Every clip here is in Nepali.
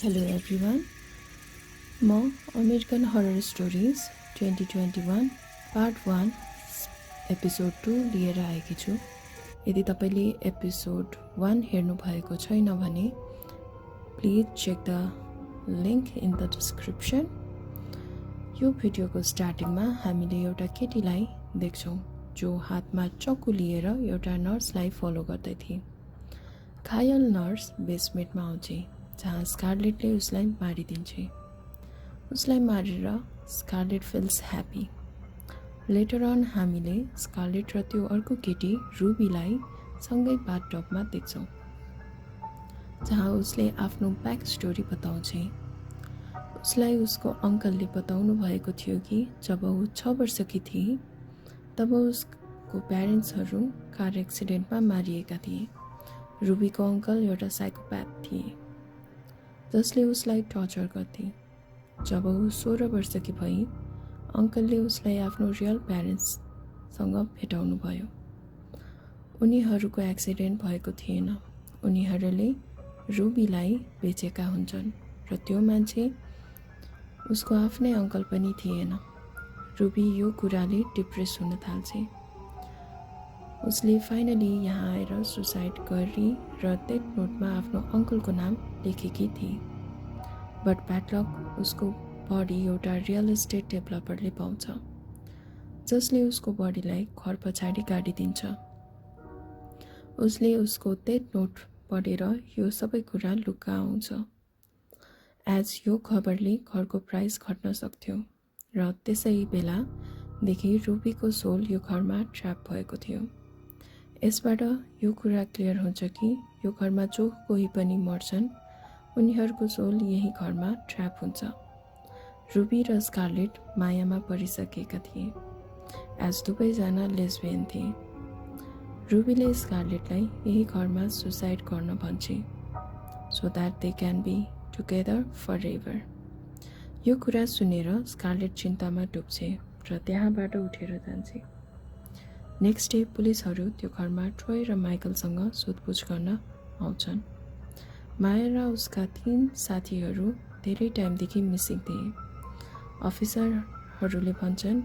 Hello everyone. म American horror stories 2021 part 1 episode 2 लिएर आएकी छु। यदि तपाईले एपिसोड 1 हेर्नु भएको छैन भने please check the link in the description. यो भिडियोको स्टार्टिङमा हामीले एउटा केटीलाई देख्छौं जो हातमा चक्कु लिएर एउटा नर्सलाई फलो गर्दै थिए। घायल नर्स बेसमेन्टमा आउँछ जहाँ स्कारलेटले उसलाई मारिदिन्छ। उसलाई मारेर Scarlett feels happy. Later on हामीले स्कारलेट र त्यो अर्को केटी रुबीलाई सँगै बाथटबमा देख्छौं जहाँ उसले आफ्नो ब्याक स्टोरी बताउँछ। उसलाई उसको अंकलले बताउनु भएको थियो कि जब ऊ 6 वर्षकी थिए तब उसको प्यारेन्ट्सहरू कार एक्सिडेन्टमा मारिएका थिए। रुबीको अंकल एउटा साइकोप्याथ थिए जसले उसलाई टर्चर गर्थे। जब ऊ 16 वर्षकी भई अंकलले उसलाई आफ्नो रियल प्यारेन्ट्ससँग भेटाउनु भयो। उनीहरूको एक्सिडेन्ट भएको थिएन। उनीहरूले रुबीलाई बेचेका हुन्छन् र त्यो मान्छे उसको आफ्नै अंकल पनि थिएन। रुबी यो कुराले डिप्रेस हुन थाल्छ। उसले फाइनली यहाँ आएर सुसाइड गरी र डेथ नोटमा आफ्नो अंकलको नाम लेखेकी थिए। बट ब्याड लक उसको बडी एउटा रियल एस्टेट डेभलपरले पाउँछ जसले उसको बडीलाई घर पछाडि गाडिदिन्छ। उसले उसको डेथ नोट पढेर यो सबै कुरा लुकाउँछ। एज यो खबरले घरको प्राइस घट्न सक्थ्यो र त्यसै बेलादेखि रुबीको सोल यो घरमा ट्र्याप भएको थियो। यसबाट यो कुरा क्लियर हुन्छ कि यो घरमा जो कोही पनि मर्छन् उनीहरूको सोल यही घरमा ट्र्याप हुन्छ। रुबी र स्कारलेट मायामा परिसकेका थिए एज दुवैजना लेस्बियन थिए। रुबीले स्कारलेटलाई यही घरमा सुसाइड गर्न भन्छ so that they can be together for ever. यो कुरा सुनेर स्कारलेट चिन्तामा डुब्छ र त्यहाँबाट उठेर जान्छ। नेक्स्ट डे पुलिसहरू त्यो घरमा ट्रोय र माइकलसँग सोधपुछ गर्न आउँछन्। माया र उसका 3 साथीहरू धेरै टाइमदेखि मिसिङ थिए। अफिसरहरूले भन्छन्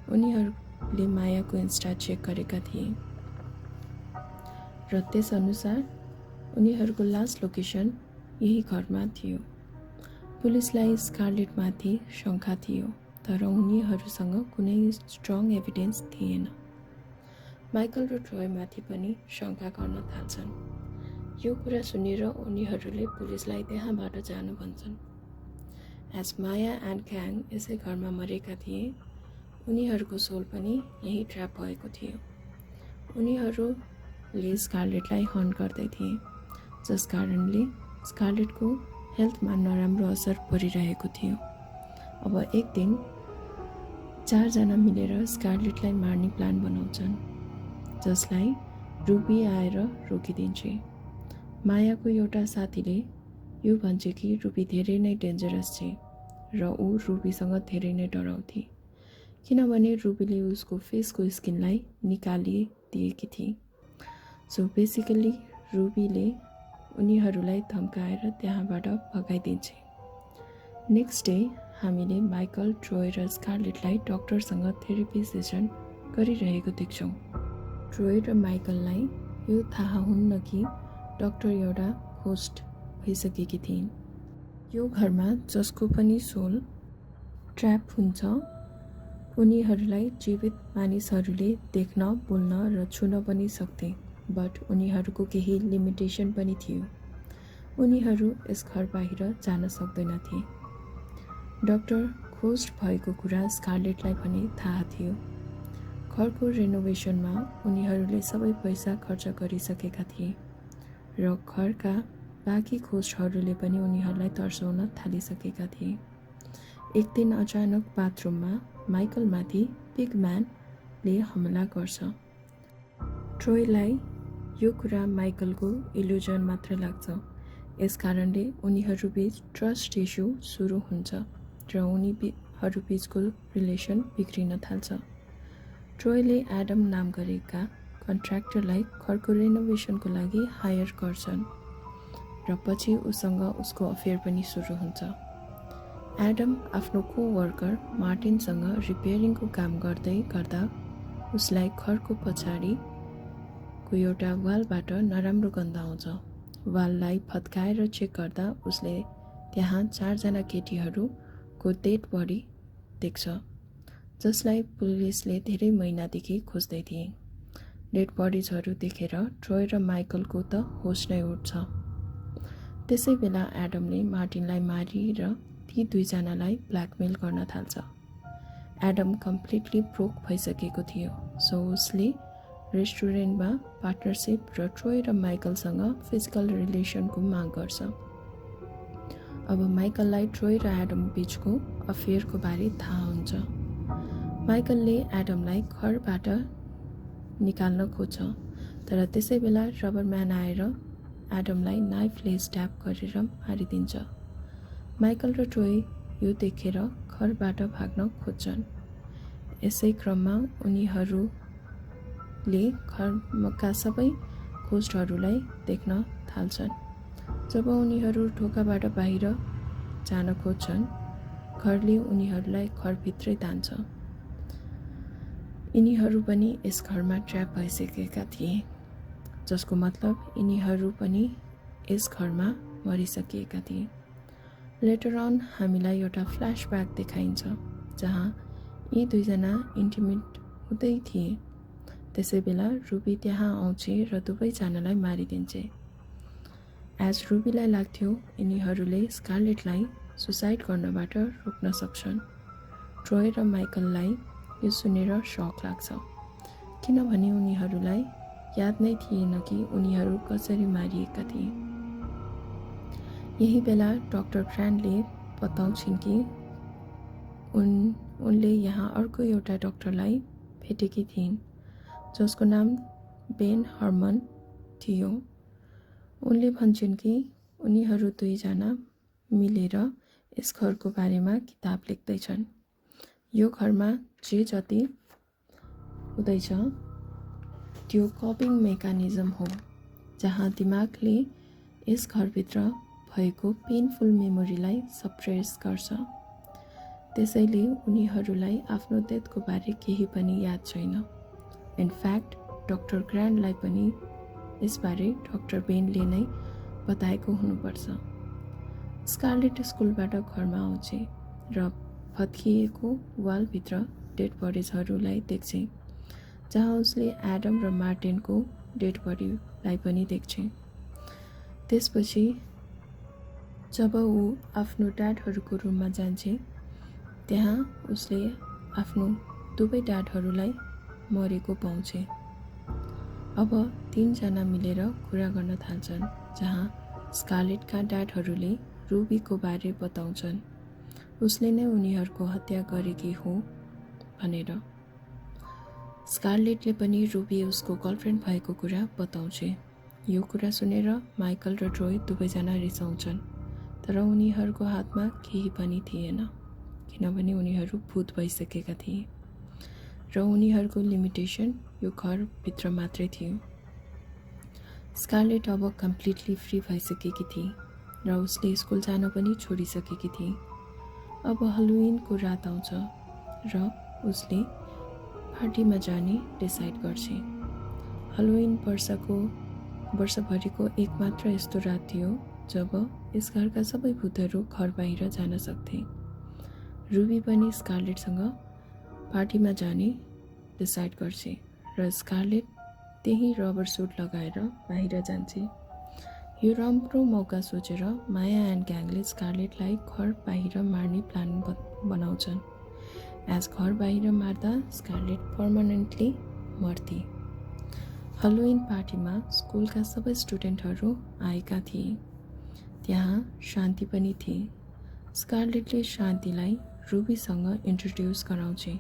उनीहरूले मायाको इन्स्टा चेक गरेका थिए र त्यसअनुसार उनीहरूको लास्ट लोकेसन यही घरमा थियो। पुलिसलाई स्कारलेटमाथि शङ्का थियो तर उनीहरूसँग कुनै स्ट्रङ एभिडेन्स थिएन। माइकल र ट्रोयमाथि पनि शङ्का गर्न थाल्छन्। यो कुरा सुनेर उनीहरूले पुलिसलाई त्यहाँबाट जान भन्छन्। एज माया एन्ड क्याङ यसै घरमा मरेका थिए उनीहरूको सोल पनि यही ट्र्याप भएको थियो। उनीहरूले स्कारलेटलाई हन्ट गर्दै थिए जस कारणले स्कारलेटको हेल्थमा नराम्रो असर परिरहेको थियो। अब एक दिन 4 जना मिलेर स्कारलेटलाई मार्ने प्लान बनाउँछन् जसलाई रुबी आएर रोकिदिन्छ। मायाको एउटा साथीले यो भन्छ कि रुबी धेरै नै डेन्जरस छ र ऊ रुबीसँग धेरै नै डराउँथे किनभने रुबीले उसको फेसको स्किनलाई निकालिदिएकी थिए। सो बेसिकली रुबीले उनीहरूलाई धम्काएर त्यहाँबाट भगाइदिन्छ। नेक्स्ट डे हामीले माइकल, ट्रोय र स्कारलेटलाई डाक्टरसँग थेरेपी सेसन गरिरहेको देख्छौँ। ट्रोय र माइकललाई यो थाहा हुन्न कि डाक्टर एउटा होस्ट भइसकेकी थिइन्। यो घरमा जसको पनि सोल ट्र्याप हुन्छ उनीहरूलाई जीवित मानिसहरूले देख्न, बोल्न र छुन पनि सक्थे। बट उनीहरूको केही लिमिटेसन पनि थियो। उनीहरू यस घर बाहिर जान सक्दैनथे। डाक्टर होस्ट भएको कुरा स्कारलेटलाई पनि थाहा थियो। घरको रेनोभेसनमा उनीहरूले सबै पैसा खर्च गरिसकेका थिए र घरका बाँकी खोस्टहरूले पनि उनीहरूलाई तर्साउन थालिसकेका थिए। एक दिन अचानक बाथरुममा माइकलमाथि पिगम्यानले हमला गर्छ। ट्रोयलाई यो कुरा माइकलको इल्युजन मात्र लाग्छ। यस कारणले उनीहरूबीच ट्रस्ट इस्यु सुरु हुन्छ र उनीहरूबीचको रिलेसन बिग्रिन थाल्छ। ट्रोयले एडम नाम गरेका कन्ट्र्याक्टरलाई घरको रेनोभेसनको लागि हायर गर्छन् र पछि उसँग उसको अफेयर पनि सुरु हुन्छ। एडम आफ्नो कोवर्कर मार्टिनसँग रिपेयरिङको काम गर्दै गर्दा उसलाई घरको पछाडिको एउटा वालबाट नराम्रो गन्ध आउँछ। वाललाई भत्काएर चेक गर्दा उसले त्यहाँ 4 जना केटीहरूको डेड बडी देख्छ, जसलाई पुलिसले धेरै महिनादेखि खोज्दै थिए। डेड बडिजहरू देखेर ट्रोय र माइकलको त होस नै उठ्छ। त्यसै बेला एडमले मार्टिनलाई मारेर ती 2 जनालाई ब्ल्याकमेल गर्न थाल्छ। एडम कम्प्लिटली ब्रोक भइसकेको थियो, सो उसले रेस्टुरेन्टमा पार्टनरसिप र ट्रोय र माइकलसँग फिजिकल रिलेसनको माग गर्छ। अब माइकललाई ट्रोय र एडम बीचको अफेयरको बारे थाहा हुन्छ। माइकलले एडमलाई घरबाट निकाल्न खोज्छ, तर त्यसै बेला रबरम्यान आएर एडमलाई नाइफले स्ट्याब गरेर मारिदिन्छ। माइकल र ट्रोय यो देखेर घरबाट भाग्न खोज्छन्। यसै क्रममा उनीहरूले घरका सबै घोस्टहरूलाई देख्न थाल्छन्। जब उनीहरू ढोकाबाट बाहिर जान खोज्छन्, घरले उनीहरूलाई घरभित्रै तान्छ। यिनीहरू पनि यस घरमा ट्र्याप भइसकेका थिए, जसको मतलब यिनीहरू पनि यस घरमा मरिसकेका थिए। लेटर अन हामीलाई एउटा फ्ल्यासब्याक देखाइन्छ जहाँ यी 2 जना इन्टिमेट हुँदै थिए। त्यसै बेला रुबी त्यहाँ आउँछे र दुवैजनालाई मारिदिन्छे। एज रुबीलाई लाग्थ्यो यिनीहरूले स्कारलेटलाई सुसाइड गर्नबाट रोक्न सक्छन्। ट्रोय र माइकललाई यो सुनेर शक लाग्छ, किनभने उनीहरूलाई याद नै थिएन कि उनीहरू कसरी मारिएका थिए। यही बेला डाक्टर ग्रान्टले बताउँछिन् कि उनले यहाँ अर्को एउटा डाक्टरलाई भेटेकी थिइन्, जसको नाम बेन हर्मन थियो। उनले भन्छन् कि उनीहरू 2 जना मिलेर यस घरको बारेमा किताब लेख्दैछन्। यो घरमा जे जति हुँदैछ त्यो कपिङ मेकानिजम हो, जहाँ दिमागले यस घरभित्र भएको पेनफुल मेमोरीलाई सप्रेस गर्छ। त्यसैले उनीहरूलाई आफ्नो डेथको बारे केही पनि याद छैन। इनफ्याक्ट डाक्टर ग्रान्टलाई पनि यसबारे डाक्टर बेनले नै बताएको हुनुपर्छ। स्कारलेट स्कुलबाट घरमा आउँछे र भत्किएको वालभित्र डेड बडिजहरूलाई देख्छे, जहाँ उसले एडम र मार्टिनको डेड बडीलाई पनि देख्छे। त्यसपछि जब ऊ आफ्नो ड्याडहरूको रुममा जान्छे, त्यहाँ उसले आफ्नो दुवै ड्याडहरूलाई मरेको पाउँछे। अब 3 जना मिलेर कुरा गर्न थाल्छन्, जहाँ स्कारलेटका ड्याडहरूले रुबीको बारे बताउँछन्। उसले नै उनीहरूको हत्या गरेकी हो भनेर। स्कारलेटले पनि रुबी उसको गर्लफ्रेन्ड भएको कुरा बताउँछे। यो कुरा सुनेर माइकल र ट्रोय दुवैजना रिसाउँछन्, तर उनीहरूको हातमा केही पनि थिएन, किनभने उनीहरू भूत भइसकेका थिए र उनीहरूको लिमिटेसन यो घरभित्र मात्रै थियो। स्कारलेट अब कम्प्लिटली फ्री भइसकेकी थिए र उसले स्कुल जान पनि छोडिसकेकी थिए। अब हलोविनको रात आउँछ र उसले पार्टीमा जाने डिसाइड गर्छे। हलोविन वर्षभरिको एकमात्र यस्तो रात थियो जब यस घरका सबै भूतहरू घर बाहिर जान सक्थे। रुबी पनि स्कारलेटसँग पार्टीमा जाने डिसाइड गर्छे र स्कारलेट त्यही रबर सुट लगाएर बाहिर जान्छे। यो राम्रो मौका सोचेर माया एन्ड ग्याङले स्कारलेटलाई घर बाहिर मार्ने प्लान बनाउँछन्। एज घर बाहिर मार्दा स्कारलेट पर्मानेन्टली मर्थे। हलोविन पार्टीमा स्कुलका सबै स्टुडेन्टहरू आएका थिए। त्यहाँ शान्ति पनि थिए। स्कारलेटले शान्तिलाई रुबीसँग इन्ट्रोड्युस गराउँछे,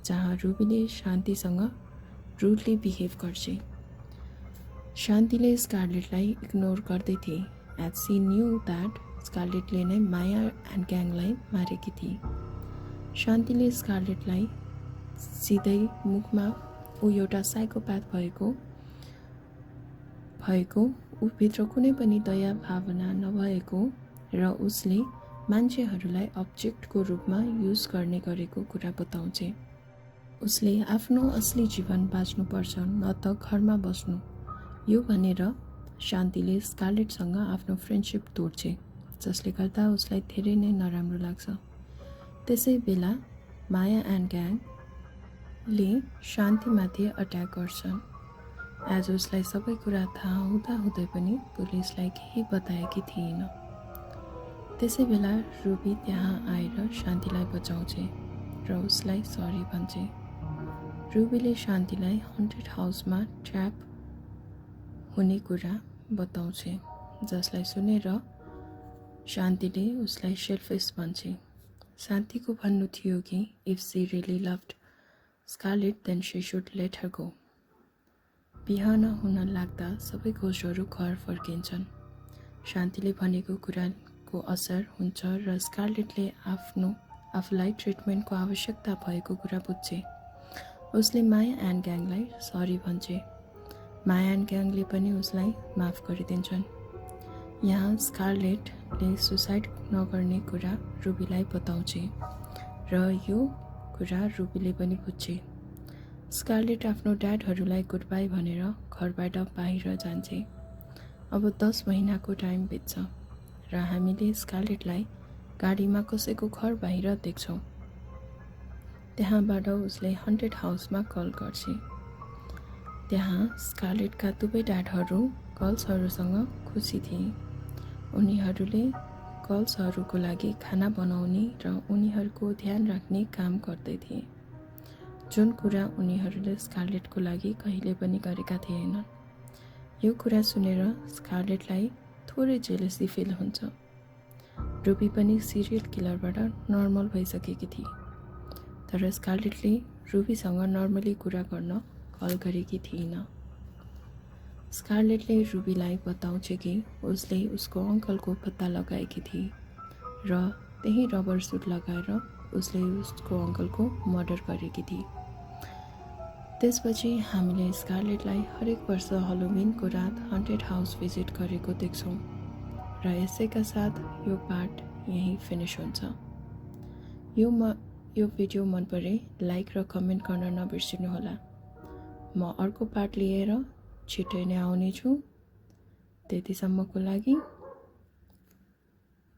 जहाँ रुबीले शान्तिसँग रुडली बिहेभ गर्छे। शान्तिले स्कारलेटलाई इग्नोर गर्दै थिए, एज सी न्यू द्याट स्कारलेटले नै माया एन्ड ग्याङलाई मारेकी थिए। शान्तिले स्कारलेटलाई सिधै मुखमा ऊ एउटा साइकोप्याथ भएको ऊभित्र कुनै पनि दया भावना नभएको र उसले मान्छेहरूलाई अब्जेक्टको रूपमा युज गर्ने गरेको कुरा बताउँछे। उसले आफ्नो असली जीवन बाँच्नुपर्छ, न त घरमा बस्नु, यो भनेर शान्तिले स्कारलेटसँग आफ्नो फ्रेन्डसिप तोड्छे, जसले गर्दा उसलाई धेरै नै नराम्रो लाग्छ। त्यसै बेला माया एन्ड ग्याङले शान्तिमाथि अट्याक गर्छन्। एज उसलाई सबै कुरा थाहा हुँदै पनि पुलिसलाई केही बताएकी थिएन। त्यसै बेला रुबी त्यहाँ आएर शान्तिलाई बचाउँछे र उसलाई सरी भन्छे। रुबीले शान्तिलाई हन्टेड हाउसमा ट्र्याप हुने कुरा बताउँछे, जसलाई सुनेर शान्तिले उसलाई सेल्फिस भन्छे। शान्तिको भन्नु थियो कि if she really loved Scarlett then she should let her go. बिहान हुन लाग्दा सबै घोषहरू घर फर्किन्छन्। शान्तिले भनेको कुराको असर हुन्छ र स्कारलेटले आफूलाई ट्रिटमेन्टको आवश्यकता भएको कुरा बुझ्छे। उसले माया एन्ड ग्याङलाई सरी भन्छे। माया एन्ड ग्याङले पनि उसलाई माफ गरिदिन्छन्। यहाँ स्कारलेटले सुसाइड नगर्ने कुरा रुबीलाई बताउँछे र यो कुरा रुबीले पनि बुझ्छे। स्कारलेट आफ्नो ड्याडहरूलाई गुड बाई भनेर घरबाट बाहिर जान्छे। अब 10 महिनाको टाइम बित्छ र हामीले स्कारलेटलाई गाडीमा कसैको घर बाहिर देख्छौँ। त्यहाँबाट उसले हन्टेड हाउसमा कल गर्छे। त्यहाँ स्कारलेटका दुवै ड्याडहरू गर्ल्सहरूसँग खुसी थिए। उनीहरूले गर्ल्सहरूको लागि खाना बनाउने र उनीहरूको ध्यान राख्ने काम गर्दै थिए, जुन कुरा उनीहरूले स्कारलेटको लागि कहिले पनि गरेका थिएनन्। यो कुरा सुनेर स्कारलेटलाई थोरै जेलसी फिल हुन्छ। रुबी पनि सिरियल किलरबाट नर्मल भइसकेकी थिए, तर स्कारलेटले रुबीसँग नर्मली कुरा गर्न कल गरेकी थिइन। स्कारलेटले रुबीलाई बताउँछ कि उसले उसको अङ्कलको पत्ता लगाएकी थिए र त्यही रबर सुट लगाएर उसले उसको अङ्कलको मर्डर गरेकी थिए। त्यसपछि हामीले स्कारलेटलाई हरेक वर्ष हलोविनको रात हन्टेड हाउस भिजिट गरेको देख्छौँ र यसैका साथ यो पार्ट यहीँ फिनिस हुन्छ। यो भिडियो मन परे लाइक र कमेन्ट गर्न नबिर्सिनुहोला। म अर्को पार्ट लिएर छिटै नै आउनेछु। त्यतिसम्मको लागि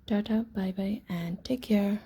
tata, bye bye and take care.